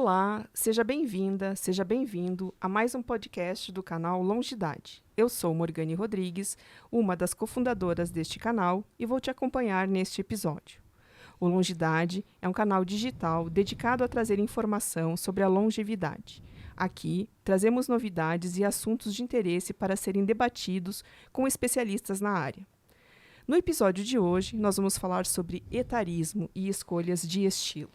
Olá, seja bem-vinda, seja bem-vindo a mais um podcast do canal Longidade. Eu sou Morgane Rodrigues, uma das cofundadoras deste canal e vou te acompanhar neste episódio. O Longidade é um canal digital dedicado a trazer informação sobre a longevidade. Aqui, trazemos novidades e assuntos de interesse para serem debatidos com especialistas na área. No episódio de hoje, nós vamos falar sobre etarismo e escolhas de estilo.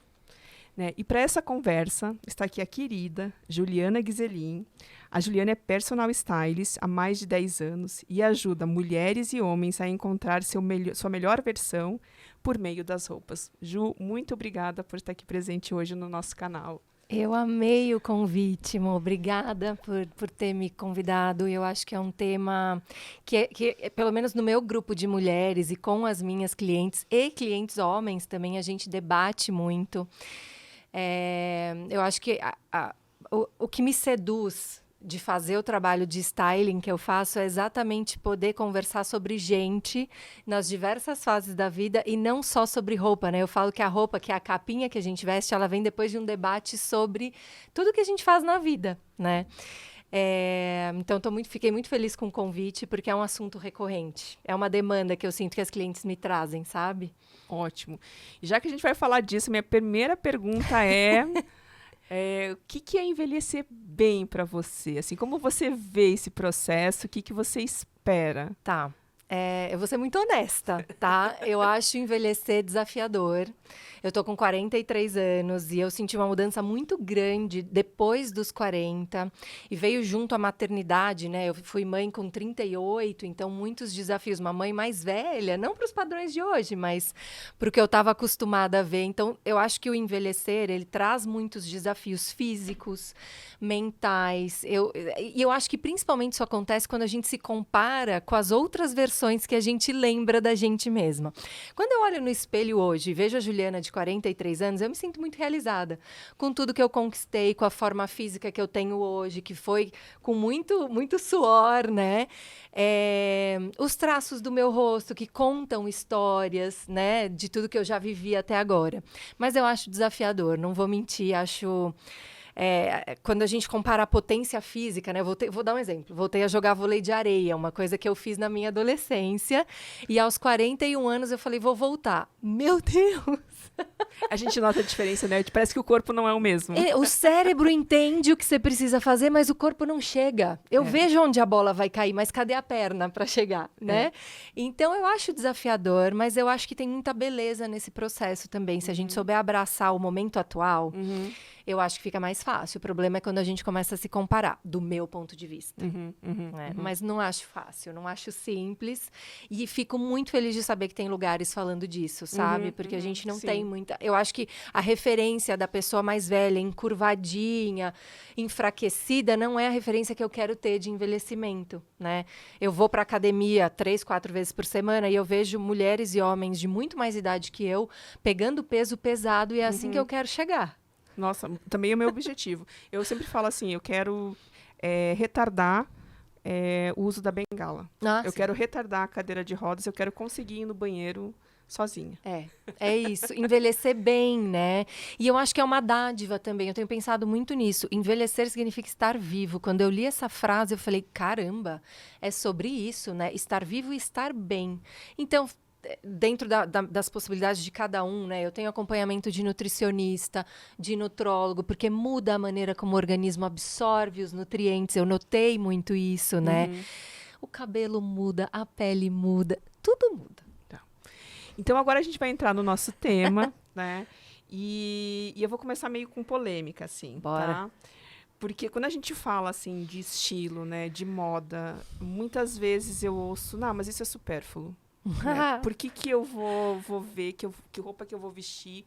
E para essa conversa, está aqui a querida Juliana Ghiselin. A Juliana é personal stylist há mais de 10 anos e ajuda mulheres e homens a encontrar sua melhor versão por meio das roupas. Ju, muito obrigada por estar aqui presente hoje no nosso canal. Eu amei o convite, Mo. Obrigada por ter me convidado. Eu acho que é um tema que, pelo menos no meu grupo de mulheres e com as minhas clientes e clientes homens também, a gente debate muito. Eu acho que o que me seduz de fazer o trabalho de styling que eu faço é exatamente poder conversar sobre gente nas diversas fases da vida e não só sobre roupa, né? Eu falo que a roupa, que é a capinha que a gente veste, ela vem depois de um debate sobre tudo que a gente faz na vida, né? Então, fiquei muito feliz com o convite, porque é um assunto recorrente. É uma demanda que eu sinto que as clientes me trazem, sabe? Ótimo. E já que a gente vai falar disso, minha primeira pergunta é... o que é envelhecer bem para você? Assim, como você vê esse processo? O que você espera? Tá. Eu vou ser muito honesta, tá? Eu acho envelhecer desafiador. Eu tô com 43 anos e eu senti uma mudança muito grande depois dos 40. E veio junto a maternidade, né? Eu fui mãe com 38, então muitos desafios. Uma mãe mais velha, não para os padrões de hoje, mas para o que eu estava acostumada a ver. Então, eu acho que o envelhecer, ele traz muitos desafios físicos, mentais. E eu acho que principalmente isso acontece quando a gente se compara com as outras versões que a gente lembra da gente mesma. Quando eu olho no espelho hoje e vejo a Juliana de 43 anos, eu me sinto muito realizada com tudo que eu conquistei, com a forma física que eu tenho hoje, que foi com muito, muito suor, né? Os traços do meu rosto que contam histórias, né? De tudo que eu já vivi até agora. Mas eu acho desafiador, não vou mentir, acho... quando a gente compara a potência física, né? Vou dar um exemplo. Voltei a jogar vôlei de areia, uma coisa que eu fiz na minha adolescência. E aos 41 anos eu falei, vou voltar. Meu Deus! A gente nota a diferença, né? Parece que o corpo não é o mesmo. O cérebro entende o que você precisa fazer, mas o corpo não chega. Eu vejo onde a bola vai cair, mas cadê a perna para chegar, né? Então, eu acho desafiador, mas eu acho que tem muita beleza nesse processo também. Se a gente souber abraçar o momento atual, eu acho que fica mais fácil. O problema é quando a gente começa a se comparar, do meu ponto de vista. Mas não acho fácil, não acho simples. E fico muito feliz de saber que tem lugares falando disso, sabe? Porque a gente não tem muita... Eu acho que a referência da pessoa mais velha, encurvadinha, enfraquecida, não é a referência que eu quero ter de envelhecimento, né? Eu vou para academia 3, 4 vezes por semana e eu vejo mulheres e homens de muito mais idade que eu pegando peso pesado e é assim que eu quero chegar. Nossa, também é o meu objetivo. Eu sempre falo assim, eu quero retardar o uso da bengala. Eu quero retardar a cadeira de rodas, eu quero conseguir ir no banheiro sozinha. É isso. Envelhecer bem, né? E eu acho que é uma dádiva também. Eu tenho pensado muito nisso. Envelhecer significa estar vivo. Quando eu li essa frase, eu falei, caramba, é sobre isso, né? Estar vivo e estar bem. Então, dentro das possibilidades de cada um, né? Eu tenho acompanhamento de nutricionista, de nutrólogo, porque muda a maneira como o organismo absorve os nutrientes. Eu notei muito isso, né? O cabelo muda, a pele muda, tudo muda. Então, agora a gente vai entrar no nosso tema, né? E eu vou começar meio com polêmica, assim, Bora. tá? Porque quando a gente fala, assim, de estilo, né? De moda, muitas vezes eu ouço, não, mas isso é supérfluo. Né? Por que eu vou ver que roupa que eu vou vestir,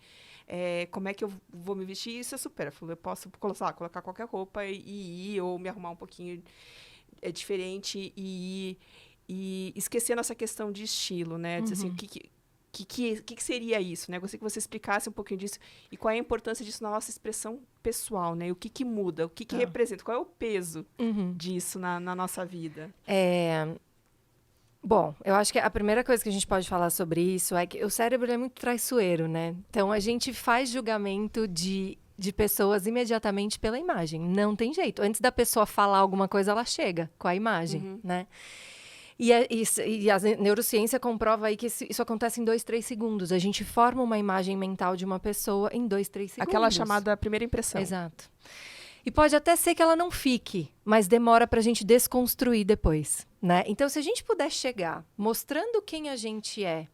como é que eu vou me vestir? Isso é supérfluo. Eu posso colocar qualquer roupa e ir, ou me arrumar um pouquinho diferente e esquecer a nossa questão de estilo, né? Dizer assim, o que seria isso, né? Gostaria que você explicasse um pouquinho disso e qual é a importância disso na nossa expressão pessoal, né? O que muda, o que representa, qual é o peso disso na nossa vida? Bom, eu acho que a primeira coisa que a gente pode falar sobre isso é que o cérebro é muito traiçoeiro, né? Então, a gente faz julgamento de de pessoas imediatamente pela imagem. Não tem jeito. Antes da pessoa falar alguma coisa, ela chega com a imagem, né? E a neurociência comprova aí que isso acontece em 2, 3 segundos. A gente forma uma imagem mental de uma pessoa em 2, 3 segundos. Aquela chamada primeira impressão. Exato. E pode até ser que ela não fique, mas demora para a gente desconstruir depois, né? Então, se a gente puder chegar mostrando quem a gente é,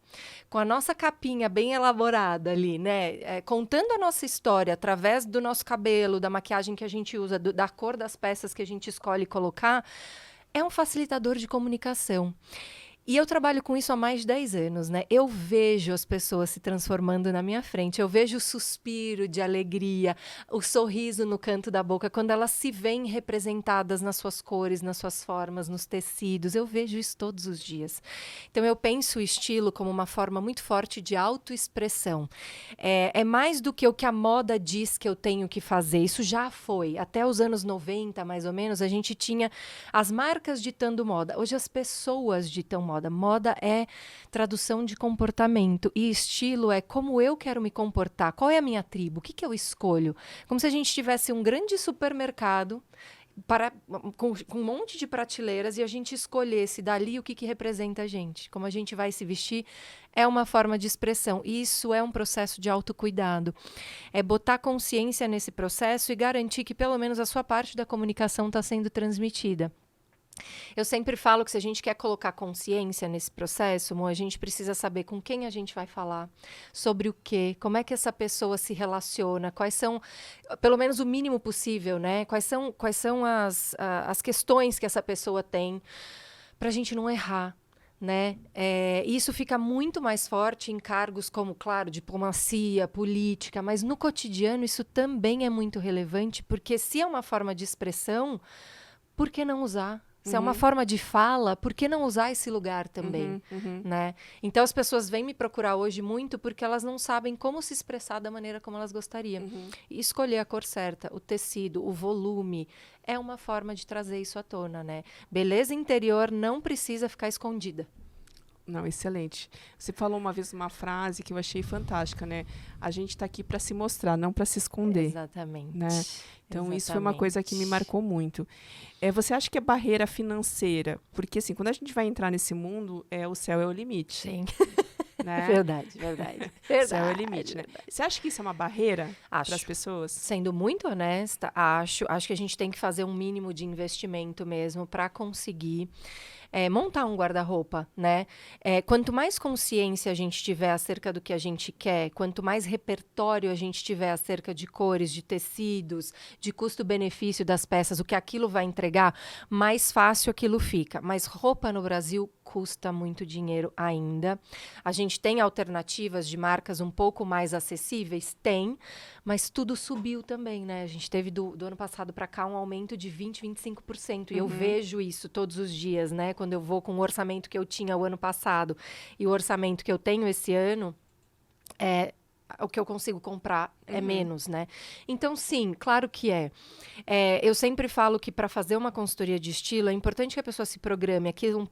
com a nossa capinha bem elaborada ali, né? Contando a nossa história através do nosso cabelo, da maquiagem que a gente usa, da cor das peças que a gente escolhe colocar, é um facilitador de comunicação. E eu trabalho com isso há mais de 10 anos, né? Eu vejo as pessoas se transformando na minha frente. Eu vejo o suspiro de alegria, o sorriso no canto da boca, quando elas se veem representadas nas suas cores, nas suas formas, nos tecidos. Eu vejo isso todos os dias. Então, eu penso o estilo como uma forma muito forte de autoexpressão. É mais do que o que a moda diz que eu tenho que fazer. Isso já foi. Até os anos 90, mais ou menos, a gente tinha as marcas ditando moda. Hoje, as pessoas ditam moda. Moda é tradução de comportamento e estilo é como eu quero me comportar, qual é a minha tribo, o que eu escolho. Como se a gente tivesse um grande supermercado com um monte de prateleiras e a gente escolhesse dali o que representa a gente. Como a gente vai se vestir é uma forma de expressão. E isso é um processo de autocuidado. É botar consciência nesse processo e garantir que pelo menos a sua parte da comunicação está sendo transmitida. Eu sempre falo que se a gente quer colocar consciência nesse processo, a gente precisa saber com quem a gente vai falar, sobre o quê, como é que essa pessoa se relaciona, quais são, pelo menos o mínimo possível, né? Quais são as questões que essa pessoa tem, para a gente não errar. Né? Isso fica muito mais forte em cargos como, claro, diplomacia, política, mas no cotidiano isso também é muito relevante, porque se é uma forma de expressão, por que não usar? Se é uma forma de fala, por que não usar esse lugar também, né? Então, as pessoas vêm me procurar hoje muito porque elas não sabem como se expressar da maneira como elas gostariam. E escolher a cor certa, o tecido, o volume, é uma forma de trazer isso à tona, né? Beleza interior não precisa ficar escondida. Não, excelente. Você falou uma vez uma frase que eu achei fantástica, né? A gente está aqui para se mostrar, não para se esconder. Exatamente. Né? Então, isso foi uma coisa que me marcou muito. Você acha que é barreira financeira? Porque, assim, quando a gente vai entrar nesse mundo, o céu é o limite. Sim. Né? Verdade. O céu é o limite, né? Você acha que isso é uma barreira para as pessoas? Sendo muito honesta, acho que a gente tem que fazer um mínimo de investimento mesmo para conseguir montar um guarda-roupa, né? Quanto mais consciência a gente tiver acerca do que a gente quer, quanto mais repertório a gente tiver acerca de cores, de tecidos, de custo-benefício das peças, o que aquilo vai entregar, mais fácil aquilo fica. Mas roupa no Brasil custa muito dinheiro ainda. A gente tem alternativas de marcas um pouco mais acessíveis? Tem, mas tudo subiu também, né? A gente teve do ano passado para cá um aumento de 20%, 25%. E eu vejo isso todos os dias, né? Quando eu vou com o orçamento que eu tinha o ano passado e o orçamento que eu tenho esse ano, o que eu consigo comprar é menos, né? Então, sim, claro que é. Eu sempre falo que para fazer uma consultoria de estilo, é importante que a pessoa se programe. Aqui não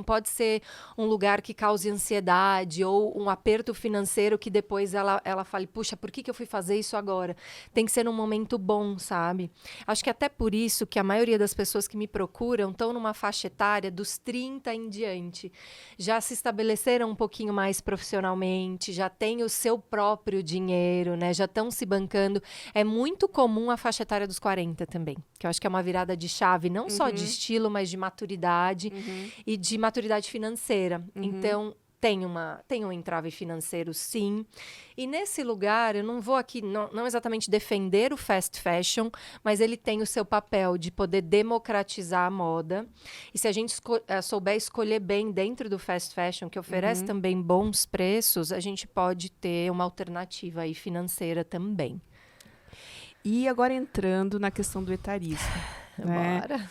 pode ser um lugar que cause ansiedade ou um aperto financeiro que depois ela fale, puxa, por que eu fui fazer isso agora? Tem que ser num momento bom, sabe? Acho que até por isso que a maioria das pessoas que me procuram estão numa faixa etária dos 30 em diante. Já se estabeleceram um pouquinho mais profissionalmente, já têm o seu próprio dinheiro, né? Já estão se bancando. É muito comum a faixa etária dos 40 também, que eu acho que é uma virada de chave, não só de estilo, mas de maturidade e de maturidade financeira. Então, tem um entrave financeiro, sim. E nesse lugar, eu não vou aqui, não exatamente defender o fast fashion, mas ele tem o seu papel de poder democratizar a moda. E se a gente souber escolher bem dentro do fast fashion, que oferece também bons preços, a gente pode ter uma alternativa aí financeira também. E agora entrando na questão do etarismo. Né? Bora.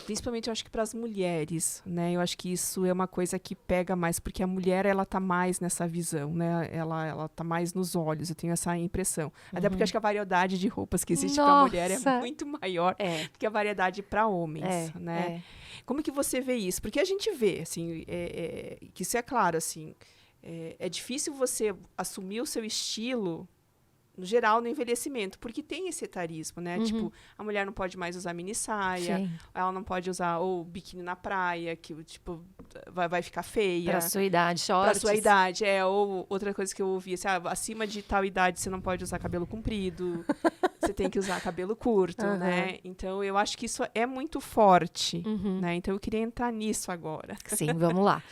Principalmente, eu acho que para as mulheres, né? Eu acho que isso é uma coisa que pega mais, porque a mulher, ela tá mais nessa visão, né? Ela tá mais nos olhos, eu tenho essa impressão. Até porque eu acho que a variedade de roupas que existe para a mulher é muito maior do que a variedade para homens, né? Como que você vê isso? Porque a gente vê, assim, que isso é claro, assim, é difícil você assumir o seu estilo no geral, no envelhecimento, porque tem esse etarismo, né? Tipo, a mulher não pode mais usar mini saia, Sim. ela não pode usar ou biquíni na praia, que, tipo, vai ficar feia. Pra sua idade, shorts. Pra sua idade, ou outra coisa que eu ouvi, assim, acima de tal idade você não pode usar cabelo comprido, você tem que usar cabelo curto, né? Então, eu acho que isso é muito forte, né? Então, eu queria entrar nisso agora. Sim, vamos lá.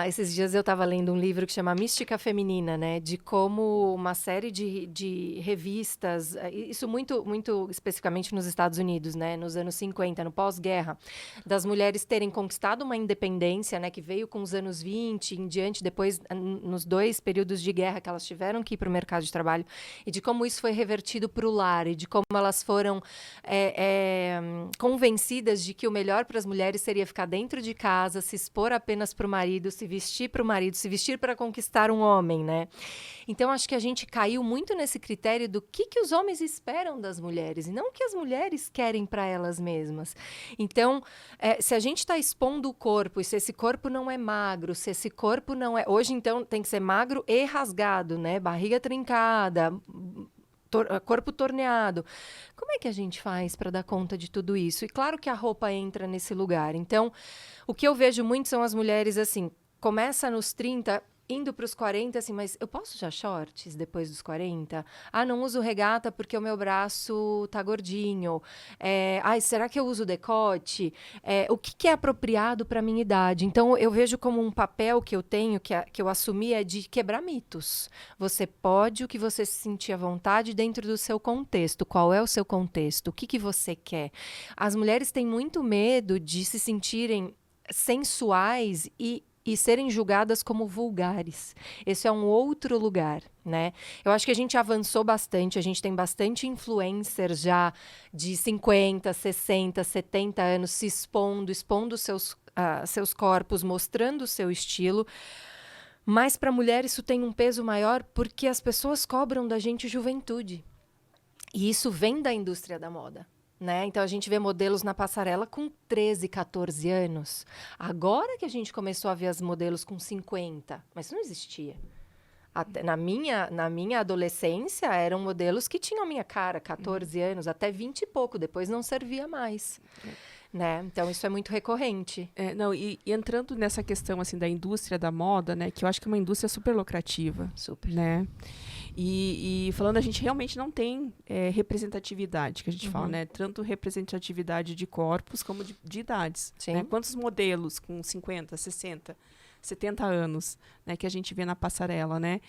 Esses dias eu estava lendo um livro que chama Mística Feminina, né? De como uma série de revistas, isso muito, muito especificamente nos Estados Unidos, né? Nos anos 50, no pós-guerra, das mulheres terem conquistado uma independência, né? Que veio com os anos 20 em diante, depois, nos 2 períodos de guerra que elas tiveram que ir para o mercado de trabalho, e de como isso foi revertido para o lar, e de como elas foram convencidas de que o melhor para as mulheres seria ficar dentro de casa, se expor apenas para o marido, se vestir para o marido, se vestir para conquistar um homem, né? Então, acho que a gente caiu muito nesse critério do que os homens esperam das mulheres, e não o que as mulheres querem para elas mesmas. Então, se a gente está expondo o corpo, e se esse corpo não é magro, se esse corpo não é... Hoje, então, tem que ser magro e rasgado, né? Barriga trincada, corpo torneado. Como é que a gente faz para dar conta de tudo isso? E claro que a roupa entra nesse lugar. Então, o que eu vejo muito são as mulheres, assim, começa nos 30, indo para os 40, assim, mas eu posso usar shorts depois dos 40? Ah, não uso regata porque o meu braço tá gordinho. Será que eu uso decote? O que é apropriado para minha idade? Então, eu vejo como um papel que eu tenho, que eu assumi, é de quebrar mitos. Você pode o que você se sentir à vontade dentro do seu contexto. Qual é o seu contexto? O que você quer? As mulheres têm muito medo de se sentirem sensuais e serem julgadas como vulgares. Esse é um outro lugar, né? Eu acho que a gente avançou bastante, a gente tem bastante influencer já de 50, 60, 70 anos se expondo seus corpos, mostrando o seu estilo. Mas para a mulher isso tem um peso maior porque as pessoas cobram da gente juventude. E isso vem da indústria da moda. Né? Então, a gente vê modelos na passarela com 13, 14 anos. Agora que a gente começou a ver as modelos com 50, mas isso não existia. Até, na minha adolescência, eram modelos que tinham a minha cara, 14 anos, até 20 e pouco, depois não servia mais. Né? Então, isso é muito recorrente. E entrando nessa questão assim, da indústria da moda, né, que eu acho que é uma indústria super lucrativa. Super. Né? E falando, a gente realmente não tem representatividade, que a gente fala, né? Tanto representatividade de corpos como de idades. Né? Quantos modelos com 50, 60, 70 anos, né, que a gente vê na passarela, né?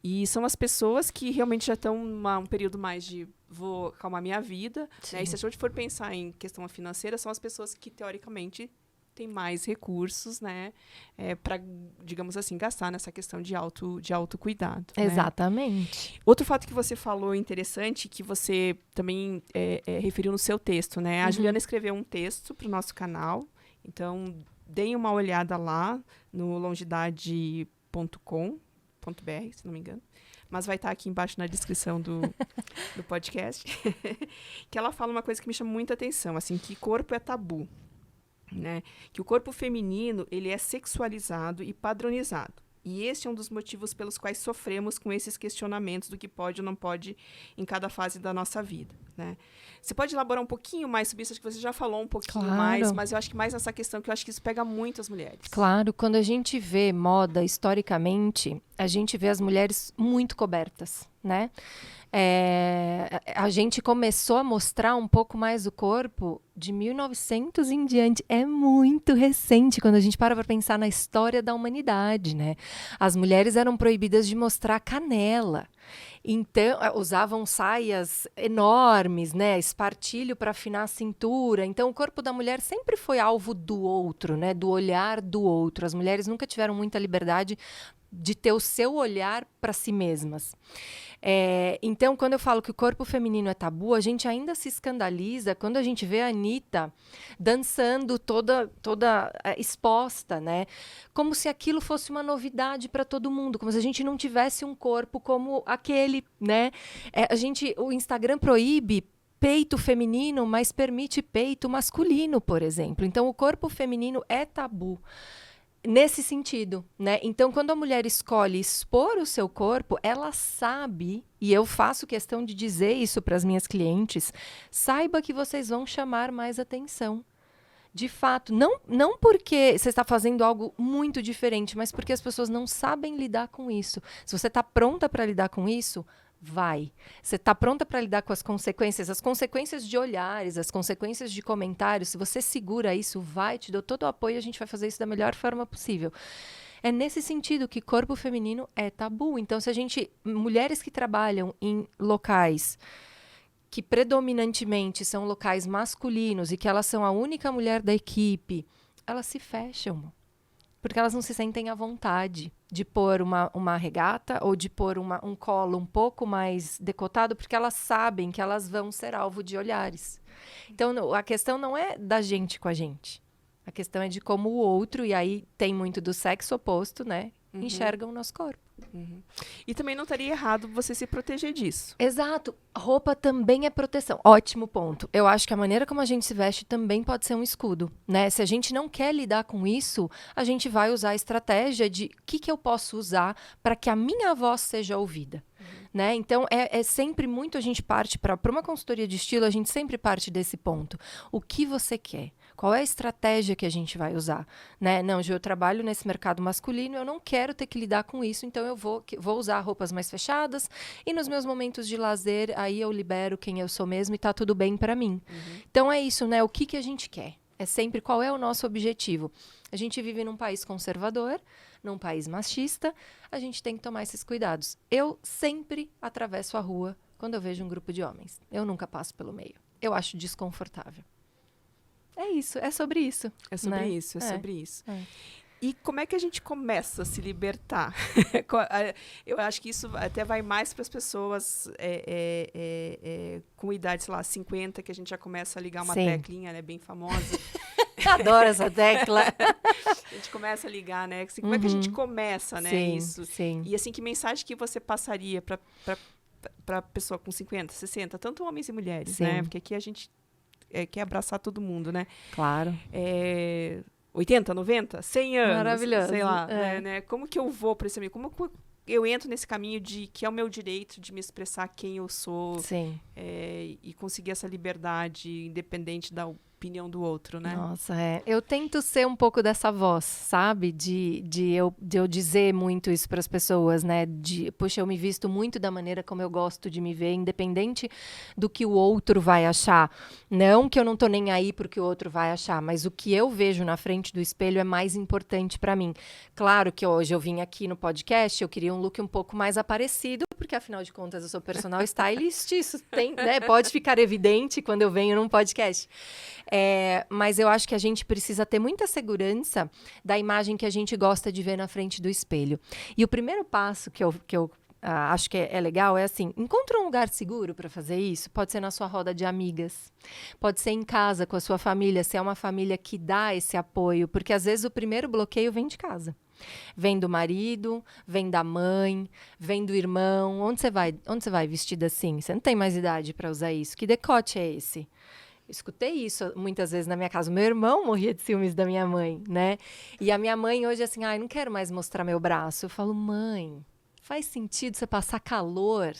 E são as pessoas que realmente já estão um período mais de vou acalmar minha vida. Né? E se a gente for pensar em questão financeira, são as pessoas que, teoricamente, têm mais recursos, né, para, digamos assim, gastar nessa questão de autocuidado. Exatamente. Né? Outro fato que você falou interessante, que você também referiu no seu texto, né? A Juliana escreveu um texto para o nosso canal, então deem uma olhada lá no longidade.com.br, se não me engano. Mas vai estar aqui embaixo na descrição do podcast. Que ela fala uma coisa que me chama muita atenção, assim, que corpo é tabu. Né? Que o corpo feminino ele é sexualizado e padronizado. E esse é um dos motivos pelos quais sofremos com esses questionamentos do que pode ou não pode em cada fase da nossa vida. Né? Você pode elaborar um pouquinho mais sobre isso? Acho que você já falou um pouquinho mais, mas eu acho que mais nessa questão, que eu acho que isso pega muito as mulheres. Claro, quando a gente vê moda historicamente, a gente vê as mulheres muito cobertas, né? A gente começou a mostrar um pouco mais o corpo de 1900 em diante. É muito recente quando a gente para pensar na história da humanidade, né? As mulheres eram proibidas de mostrar canela. Então, usavam saias enormes, né? Espartilho para afinar a cintura. Então, o corpo da mulher sempre foi alvo do outro, né? Do olhar do outro. As mulheres nunca tiveram muita liberdade de ter o seu olhar para si mesmas. Então, quando eu falo que o corpo feminino é tabu, a gente ainda se escandaliza quando a gente vê a Anitta dançando toda exposta, né? Como se aquilo fosse uma novidade para todo mundo, como se a gente não tivesse um corpo como aquele, né? O Instagram proíbe peito feminino, mas permite peito masculino, por exemplo. Então, o corpo feminino é tabu. nesse sentido, né? Então, quando a mulher escolhe expor o seu corpo, ela sabe, e eu faço questão de dizer isso para as minhas clientes, saiba que vocês vão chamar mais atenção. De fato, não porque você está fazendo algo muito diferente, mas porque as pessoas não sabem lidar com isso. Se você está pronta para lidar com isso, vai. Você está pronta para lidar com as consequências de olhares, as consequências de comentários. Se você segura isso, vai, te dou todo o apoio, a gente vai fazer isso da melhor forma possível. É nesse sentido que corpo feminino é tabu. Então, mulheres que trabalham em locais que predominantemente são locais masculinos e que elas são a única mulher da equipe, elas se fecham. Porque elas não se sentem à vontade de pôr uma regata ou de pôr um colo um pouco mais decotado, porque elas sabem que elas vão ser alvo de olhares. Então, a questão não é da gente com a gente. A questão é de como o outro, e aí tem muito do sexo oposto, né? Enxergam o nosso corpo. E também não estaria errado você se proteger disso. Exato. Roupa também é proteção. Ótimo ponto. Eu acho que a maneira como a gente se veste também pode ser um escudo, né? Se a gente não quer lidar com isso, a gente vai usar a estratégia de o que eu posso usar para que a minha voz seja ouvida. Né? Então, é sempre muito a gente parte para uma consultoria de estilo, a gente sempre parte desse ponto. O que você quer? Qual é a estratégia que a gente vai usar? Né? Não, eu trabalho nesse mercado masculino, eu não quero ter que lidar com isso, então eu vou usar roupas mais fechadas e nos meus momentos de lazer, aí eu libero quem eu sou mesmo e tá tudo bem para mim. Então é isso, né? O que a gente quer? É sempre qual é o nosso objetivo. A gente vive num país conservador, num país machista, a gente tem que tomar esses cuidados. Eu sempre atravesso a rua quando eu vejo um grupo de homens. Eu nunca passo pelo meio. Eu acho desconfortável. É isso, é sobre isso. É sobre né? isso, é sobre isso. É. E como é que a gente começa a se libertar? Eu acho que isso até vai mais para as pessoas com idade, sei lá, 50, que a gente já começa a ligar uma teclinha, né, bem famosa. Adoro essa tecla. A gente começa a ligar, né? Assim, como é que a gente começa, né? Isso. Sim. E assim, que mensagem que você passaria para pessoa com 50, 60, tanto homens e mulheres, né? Porque aqui a gente quer abraçar todo mundo, né? Claro. 80, 90, 100 anos. Maravilhoso. Sei lá, né? Como que eu vou para esse caminho? Como eu entro nesse caminho de que é o meu direito de me expressar quem eu sou. Sim. E conseguir essa liberdade independente da opinião do outro, né? Nossa, eu tento ser um pouco dessa voz, sabe? De eu dizer muito isso para as pessoas, né? Poxa, eu me visto muito da maneira como eu gosto de me ver, independente do que o outro vai achar. Não que eu não tô nem aí pro que o outro vai achar, mas o que eu vejo na frente do espelho é mais importante para mim. Claro que hoje eu vim aqui no podcast, eu queria um look um pouco mais aparecido, porque afinal de contas eu sou personal stylist, isso né, pode ficar evidente quando eu venho num podcast. Mas eu acho que a gente precisa ter muita segurança da imagem que a gente gosta de ver na frente do espelho. E o primeiro passo que eu acho que é legal é assim, encontra um lugar seguro para fazer isso. Pode ser na sua roda de amigas, pode ser em casa com a sua família, se é uma família que dá esse apoio, porque às vezes o primeiro bloqueio vem de casa. Vem do marido, vem da mãe, vem do irmão. Onde você vai vestida assim? Você não tem mais idade para usar isso. Que decote é esse? Escutei isso muitas vezes na minha casa. Meu irmão morria de ciúmes da minha mãe, né? E a minha mãe hoje assim, não quero mais mostrar meu braço. Eu falo, mãe, faz sentido você passar calor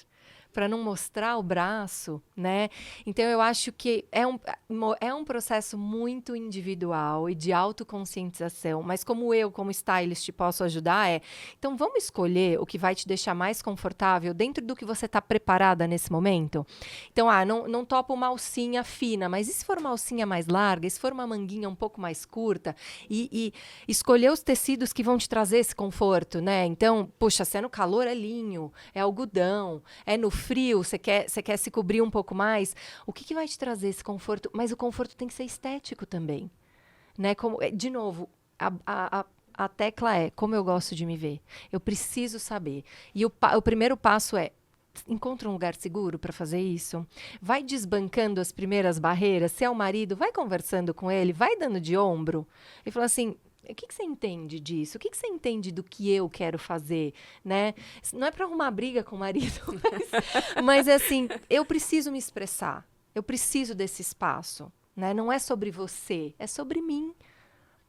para não mostrar o braço, né? Então, eu acho que é um processo muito individual e de autoconscientização, mas como eu, como stylist, posso ajudar então, vamos escolher o que vai te deixar mais confortável dentro do que você está preparada nesse momento? Então, não topo uma alcinha fina, mas e se for uma alcinha mais larga, e se for uma manguinha um pouco mais curta, e escolher os tecidos que vão te trazer esse conforto, né? Então, puxa, se é no calor, é linho, é algodão, é no frio, você quer se cobrir um pouco mais, o que vai te trazer esse conforto? Mas o conforto tem que ser estético também, né? De novo, a tecla é como eu gosto de me ver. Eu preciso saber. E o primeiro passo encontra um lugar seguro para fazer isso. Vai desbancando as primeiras barreiras. Se é o marido, vai conversando com ele, vai dando de ombro e fala assim, o que você entende disso? O que você entende do que eu quero fazer, né? Não é para arrumar briga com o marido, mas é assim, eu preciso me expressar. Eu preciso desse espaço, né? Não é sobre você, é sobre mim.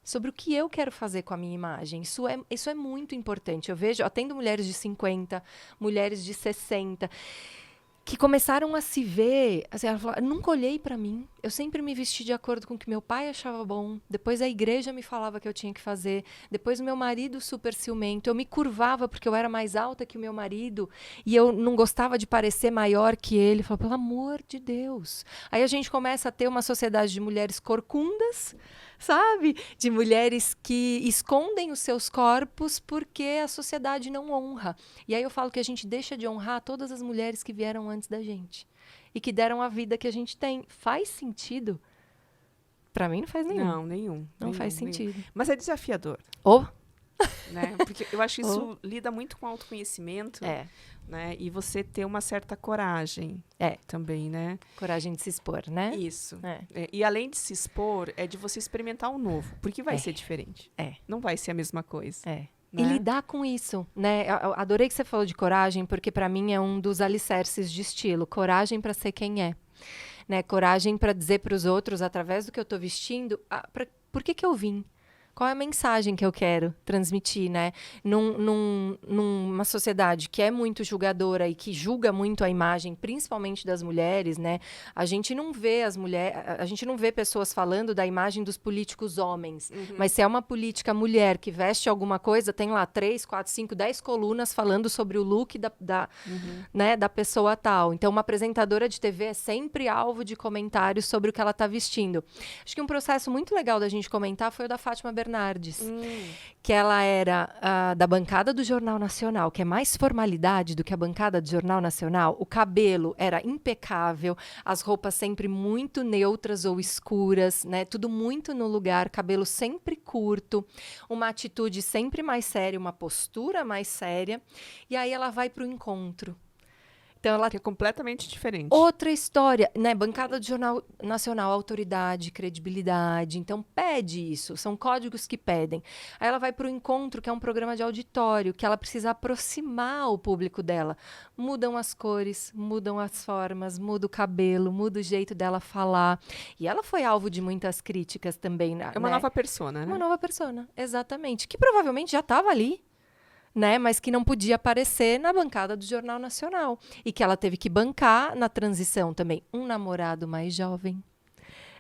sobre o que eu quero fazer com a minha imagem. Isso é muito importante. Eu atendo mulheres de 50, mulheres de 60, que começaram a se ver, assim, ela falou, nunca olhei para mim, eu sempre me vesti de acordo com o que meu pai achava bom, depois a igreja me falava que eu tinha que fazer, depois o meu marido super ciumento, eu me curvava porque eu era mais alta que o meu marido e eu não gostava de parecer maior que ele. Falou, pelo amor de Deus. Aí a gente começa a ter uma sociedade de mulheres corcundas, sabe? De mulheres que escondem os seus corpos porque a sociedade não honra. E aí eu falo que a gente deixa de honrar todas as mulheres que vieram antes da gente e que deram a vida que a gente tem. Faz sentido? Pra mim não faz nenhum. Não, nenhum. Não faz sentido. Nenhum. Mas é desafiador. Né? Porque eu acho que isso lida muito com autoconhecimento. Né? E você ter uma certa coragem também, né? Coragem de se expor, né? Isso. E além de se expor, é de você experimentar o novo. Porque vai ser diferente. Não vai ser a mesma coisa. Né? E lidar com isso, né? Eu adorei que você falou de coragem, porque para mim é um dos alicerces de estilo. Coragem para ser quem é. Né? Coragem para dizer para os outros, através do que eu estou vestindo, por que eu vim? Qual é a mensagem que eu quero transmitir, né? Numa sociedade que é muito julgadora e que julga muito a imagem, principalmente das mulheres, né? A gente não vê a gente não vê pessoas falando da imagem dos políticos homens. Mas se é uma política mulher que veste alguma coisa, tem lá 3, 4, 5, 10 colunas falando sobre o look né, da pessoa tal. Então, uma apresentadora de TV é sempre alvo de comentários sobre o que ela está vestindo. Acho que um processo muito legal da gente comentar foi o da Fátima Bernardes, que ela era da bancada do Jornal Nacional, que é mais formalidade do que a bancada do Jornal Nacional. O cabelo era impecável, as roupas sempre muito neutras ou escuras, né? Tudo muito no lugar, cabelo sempre curto, uma atitude sempre mais séria, uma postura mais séria. E aí ela vai para o encontro. Então, ela que é completamente diferente. Outra história, né? Bancada do Jornal Nacional, autoridade, credibilidade. Então, pede isso. São códigos que pedem. Aí ela vai para o encontro, que é um programa de auditório, que ela precisa aproximar o público dela. Mudam as cores, mudam as formas, muda o cabelo, muda o jeito dela falar. E ela foi alvo de muitas críticas também. É uma nova persona, né? Uma nova persona, exatamente. Que provavelmente já estava ali. Né, mas que não podia aparecer na bancada do Jornal Nacional. E que ela teve que bancar na transição também um namorado mais jovem.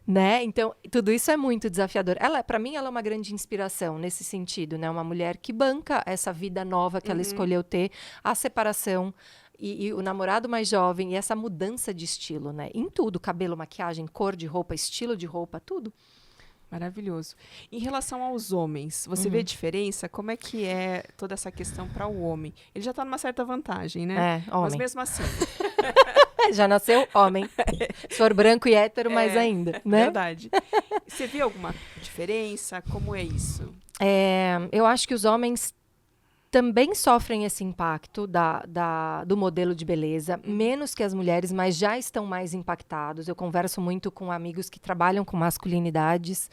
Né? Então, tudo isso é muito desafiador. Para mim, ela é uma grande inspiração nesse sentido. Né? Uma mulher que banca essa vida nova que ela escolheu ter, a separação e o namorado mais jovem e essa mudança de estilo. Né? Em tudo, cabelo, maquiagem, cor de roupa, estilo de roupa, tudo. Maravilhoso. Em relação aos homens, você vê diferença? Como é que é toda essa questão para o homem? Ele já está numa certa vantagem, né? Homem. Mas mesmo assim. Já nasceu homem. Se for branco e hétero, mais ainda, né? Verdade. Você vê alguma diferença? Como é isso? Eu acho que os homens também sofrem esse impacto do modelo de beleza, menos que as mulheres, mas já estão mais impactados. Eu converso muito com amigos que trabalham com masculinidades,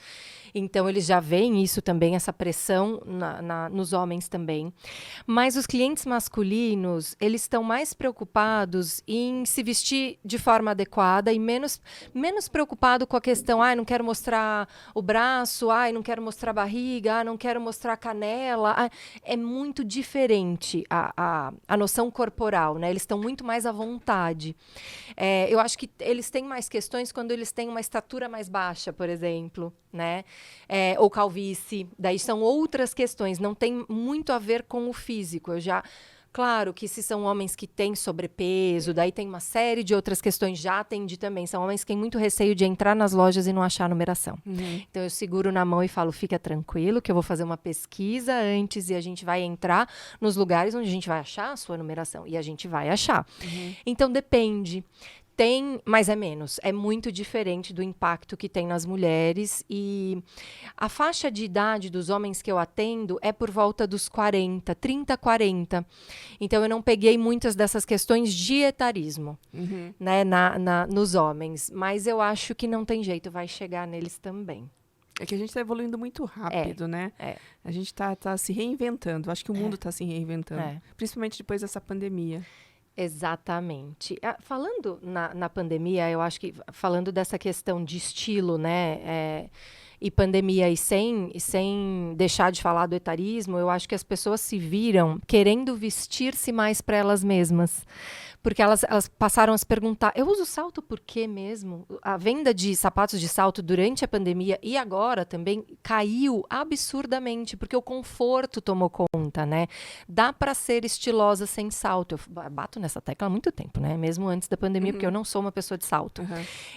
então eles já veem isso também, essa pressão nos homens também. Mas os clientes masculinos, eles estão mais preocupados em se vestir de forma adequada e menos preocupado com a questão, não quero mostrar o braço, não quero mostrar a barriga, não quero mostrar a canela. É muito diferente a noção corporal, né? Eles estão muito mais à vontade. Eu acho que eles têm mais questões quando eles têm uma estatura mais baixa, por exemplo, né? Ou calvície. Daí são outras questões, não tem muito a ver com o físico. Claro que se são homens que têm sobrepeso, daí tem uma série de outras questões, já atendi também. São homens que têm muito receio de entrar nas lojas e não achar a numeração. Então, eu seguro na mão e falo, fica tranquilo, que eu vou fazer uma pesquisa antes e a gente vai entrar nos lugares onde a gente vai achar a sua numeração. E a gente vai achar. Então, depende. Mas é menos. É muito diferente do impacto que tem nas mulheres. E a faixa de idade dos homens que eu atendo é por volta dos 30, 40. Então, eu não peguei muitas dessas questões de etarismo, né, nos homens. Mas eu acho que não tem jeito, vai chegar neles também. É que a gente está evoluindo muito rápido, né? A gente está se reinventando. Acho que o mundo está se reinventando. Principalmente depois dessa pandemia. Exatamente. Falando na pandemia, eu acho que falando dessa questão de estilo, né? e pandemia e sem deixar de falar do etarismo, eu acho que as pessoas se viram querendo vestir-se mais para elas mesmas. Porque elas passaram a se perguntar, eu uso salto por quê mesmo? A venda de sapatos de salto durante a pandemia e agora também caiu absurdamente, porque o conforto tomou conta, né? Dá para ser estilosa sem salto. Eu bato nessa tecla há muito tempo, né? Mesmo antes da pandemia, porque eu não sou uma pessoa de salto.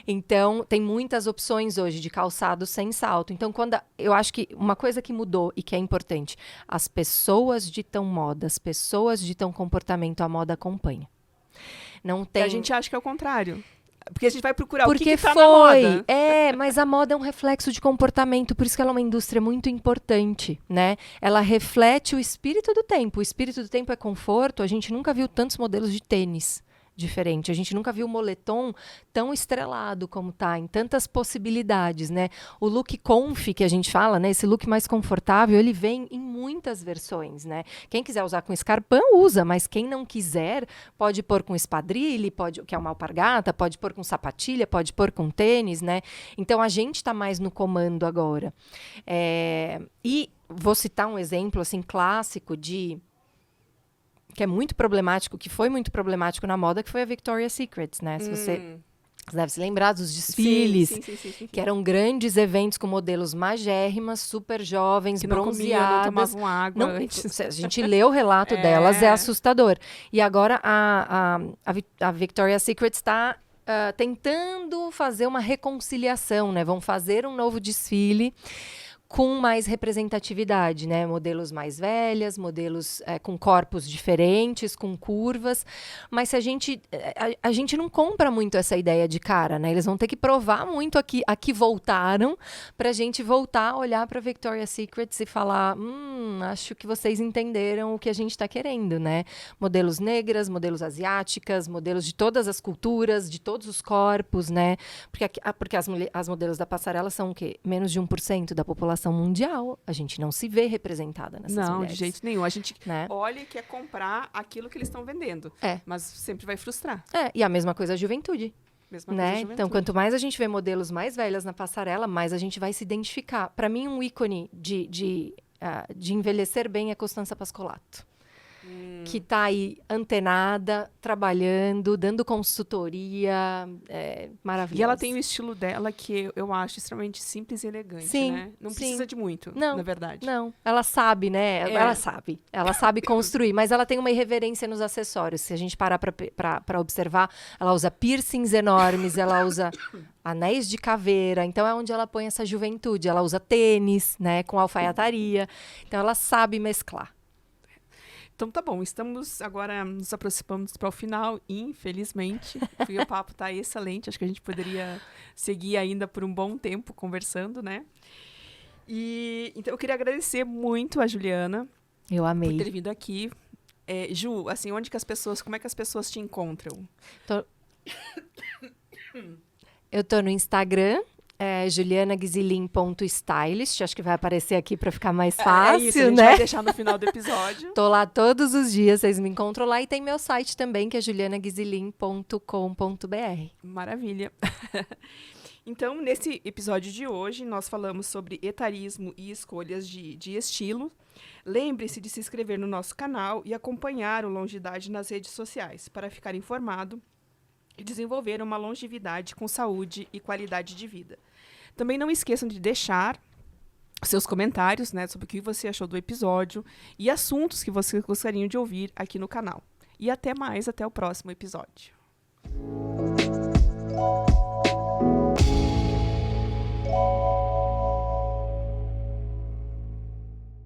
Então, tem muitas opções hoje de calçado sem salto. Então, eu acho que uma coisa que mudou e que é importante, as pessoas ditam moda, as pessoas ditam comportamento, a moda acompanha. Não tem... E a gente acha que é o contrário. Porque a gente vai procurar o que tá foi. na moda. Mas a moda é um reflexo de comportamento, por isso que ela é uma indústria muito importante, né? Ela reflete o espírito do tempo. O espírito do tempo é conforto. A gente nunca viu tantos modelos de tênis diferente. A gente nunca viu o moletom tão estrelado como tá, em tantas possibilidades, né? O look comfy que a gente fala, né? Esse look mais confortável, ele vem em muitas versões, né? Quem quiser usar com escarpão, usa, mas quem não quiser, pode pôr com espadrilhe, que é uma alpargata, pode pôr com sapatilha, pode pôr com tênis, né? Então, a gente tá mais no comando agora. E vou citar um exemplo, assim, clássico que é muito problemático, que foi muito problemático na moda, que foi a Victoria's Secret, né? Se você deve se lembrar dos desfiles, sim. que eram grandes eventos com modelos magérrimas, super jovens, que não bronzeadas. Comiam, não tomavam água antes. A gente lê o relato delas, é assustador. E agora a Victoria's Secret está tentando fazer uma reconciliação, né? Vão fazer um novo desfile com mais representatividade, né? Modelos mais velhas, modelos com corpos diferentes, com curvas. Mas se a gente não compra muito essa ideia de cara, né? Eles vão ter que provar muito aqui voltaram pra gente voltar a olhar para Victoria's Secret e falar, acho que vocês entenderam o que a gente tá querendo, né? Modelos negras, modelos asiáticas, modelos de todas as culturas, de todos os corpos, né? Porque as modelos da passarela são o quê? Menos de 1% da população mundial. A gente não se vê representada nessas mulheres. Não, de jeito nenhum. A gente né? olha e quer comprar aquilo que eles estão vendendo. Mas sempre vai frustrar. E a mesma coisa a juventude. Mesma coisa a juventude. Então, quanto mais a gente vê modelos mais velhas na passarela, mais a gente vai se identificar. Para mim, um ícone de envelhecer bem é Costanza Pascolato. Que está aí antenada, trabalhando, dando consultoria, maravilhosa. E ela tem o estilo dela que eu acho extremamente simples e elegante, né? Não precisa de muito, na verdade. Não, ela sabe, né? Ela sabe construir, mas ela tem uma irreverência nos acessórios. Se a gente parar para observar, ela usa piercings enormes, ela usa anéis de caveira, então é onde ela põe essa juventude. Ela usa tênis, né, com alfaiataria. Então ela sabe mesclar. Então tá bom, estamos agora nos aproximando para o final, infelizmente, porque o papo tá excelente, acho que a gente poderia seguir ainda por um bom tempo conversando, né? E então eu queria agradecer muito a Juliana. Eu amei. Por ter vindo aqui. Ju, assim, como é que as pessoas te encontram? Eu tô no Instagram, julianaguizilin.stylist, acho que vai aparecer aqui para ficar mais fácil, isso, a gente vai deixar no final do episódio. Tô lá todos os dias, vocês me encontram lá. E tem meu site também, que é julianaguizilin.com.br. Maravilha. Então, nesse episódio de hoje, nós falamos sobre etarismo e escolhas de estilo. Lembre-se de se inscrever no nosso canal e acompanhar o Longidade nas redes sociais para ficar informado e desenvolver uma longevidade com saúde e qualidade de vida. Também não esqueçam de deixar seus comentários, né, sobre o que você achou do episódio e assuntos que vocês gostariam de ouvir aqui no canal. E até o próximo episódio.